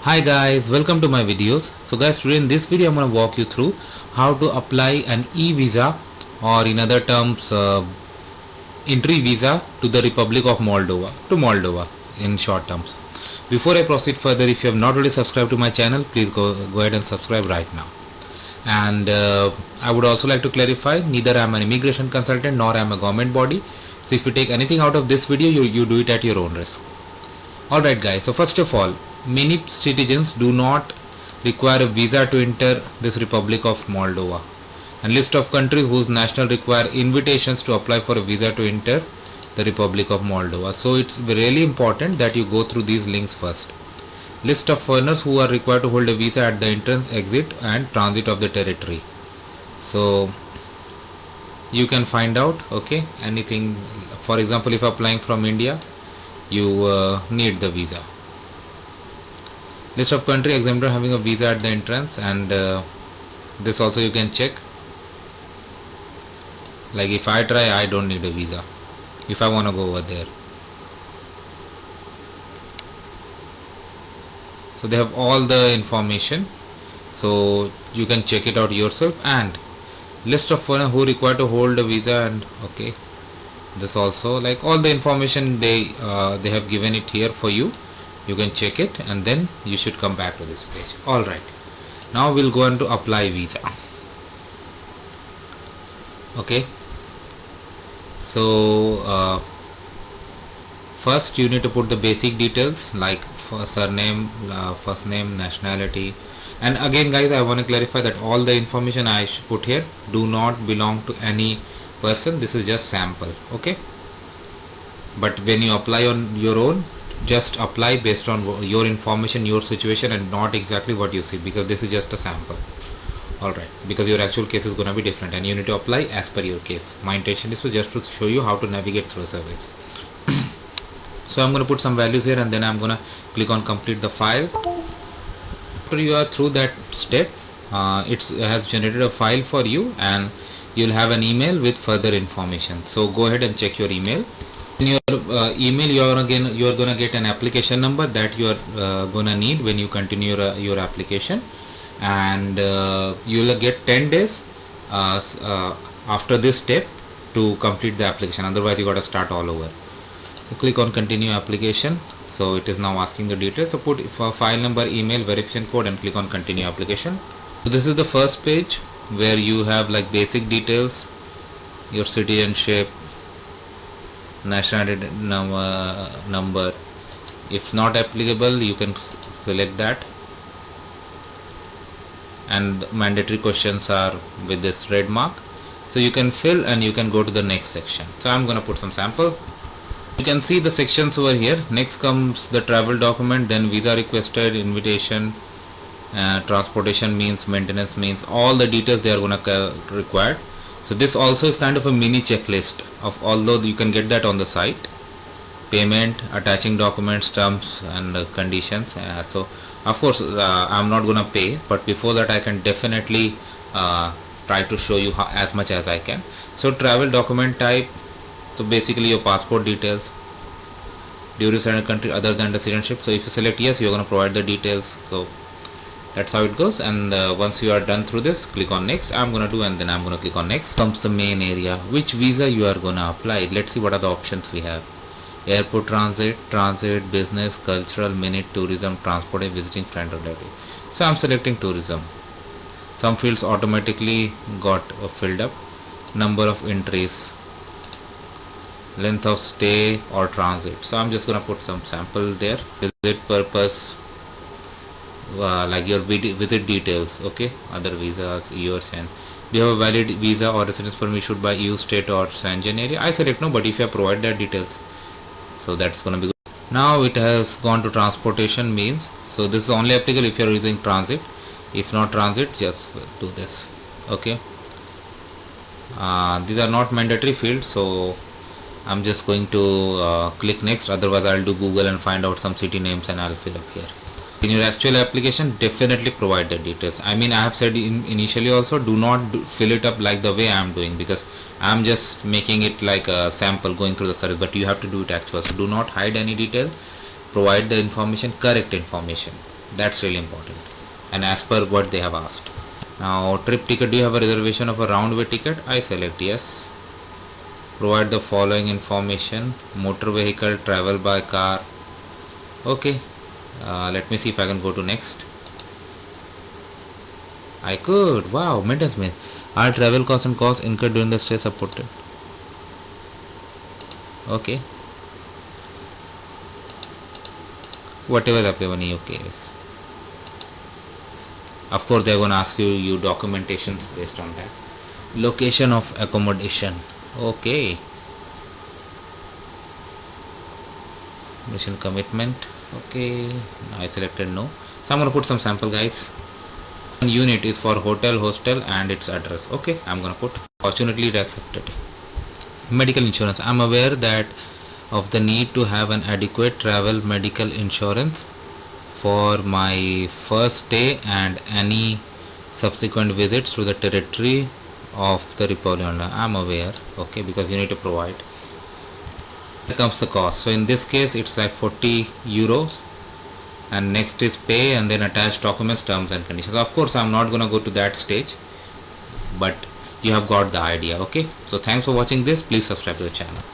Hi guys, welcome to my videos. So guys, today in this video I'm going to walk you through how to apply an e-visa, or in other terms entry visa, to the Republic of Moldova in short terms. Before I proceed further, if you have not already subscribed to my channel, please go ahead and subscribe right now. And I would also like to clarify, neither I am an immigration consultant nor I am a government body. So if you take anything out of this video, you do it at your own risk. Alright guys, so first of all, many citizens do not require a visa to enter this Republic of Moldova, and list of countries whose nationals require invitations to apply for a visa to enter the Republic of Moldova. So it's really important that you go through these links first. List of foreigners who are required to hold a visa at the entrance, exit and transit of the territory. So you can find out, okay, anything. For example, if applying from India, you need the visa. List of country exempted having a visa at the entrance, and this also you can check. Like if I try, I don't need a visa if I want to go over there. So they have all the information, so you can check it out yourself. And list of foreigners who require to hold a visa, and okay, this also, like all the information they have given it here for you. You can check it and then you should come back to this page. Alright, now we'll go on to apply visa. Okay, so first you need to put the basic details like surname, first name, nationality. And again guys, I want to clarify that all the information I put here do not belong to any person. This is just sample, okay? But when you apply on your own, just apply based on your information, your situation, and not exactly what you see, because this is just a sample. Alright, because your actual case is going to be different and you need to apply as per your case. My intention is just to show you how to navigate through surveys. So I'm going to put some values here and then I'm going to click on complete the file. After you are through that step, it has generated a file for you and you'll have an email with further information. So go ahead and check your email. In your email, you are gonna get an application number that you are gonna need when you continue your application, and you will get 10 days after this step to complete the application. Otherwise, you got to start all over. So click on continue application. So it is now asking the details. So put file number, email, verification code, and click on continue application. So this is the first page where you have like basic details, your citizenship, nationality number. If not applicable, you can select that, and mandatory questions are with this red mark, so you can fill and you can go to the next section. So I'm gonna put some sample. You can see the sections over here. Next comes the travel document, then visa requested, invitation, transportation means, maintenance means, all the details they are gonna require. So this also is kind of a mini checklist of, although you can get that on the site. Payment, attaching documents, terms and conditions. So of course I'm not gonna pay, but before that I can definitely try to show you as much as I can. So travel document type, so basically your passport details, duration and country other than the citizenship. So if you select yes, you're gonna provide the details. So that's how it goes. And once you are done through this, click on next. I'm gonna do, and then I'm gonna click on next. Comes the main area, which visa you are gonna apply. Let's see what are the options we have. Airport transit, business, cultural, minute, tourism, transport, and visiting friend or relative. So I'm selecting tourism. Some fields automatically got filled up. Number of entries, length of stay or transit. So I'm just gonna put some sample there. Visit purpose, like your visit details, okay, other visas, yours, and do you have a valid visa or residence permit issued by EU state or Schengen area? I select no, but if you have provided that details, so that's gonna be good. Now it has gone to transportation means, so this is only applicable if you are using transit. If not transit, just do this, okay. These are not mandatory fields, so I'm just going to click next. Otherwise I'll do Google and find out some city names and I'll fill up here. In your actual application, definitely provide the details. I mean, I have said initially also, do not fill it up like the way I am doing, because I am just making it like a sample going through the service, but you have to do it actual. So do not hide any detail. Provide the information, correct information. That's really important, and as per what they have asked. Now, trip ticket, do you have a reservation of a round way ticket? I select yes. Provide the following information: motor vehicle, travel by car. Okay, let me see if I can go to next. I could. Wow, maintenance means our travel costs and costs incurred during the stay supported. Okay, whatever the applicable in UK is. Of course, they're going to ask you documentations based on that. Location of accommodation. Okay. Mission commitment. Okay. I selected no. So I'm going to put some sample, guys. One unit is for hotel, hostel, and its address. Okay. I'm going to put. Fortunately, it accepted. Medical insurance. I'm aware that of the need to have an adequate travel medical insurance for my first stay and any subsequent visits to the territory of the Republic. I'm aware. Okay, because you need to provide. Here comes the cost. So in this case it's like 40 euros, and next is pay, and then attach documents, terms and conditions. Of course I'm not gonna go to that stage, but you have got the idea. Okay, so thanks for watching this. Please subscribe to the channel.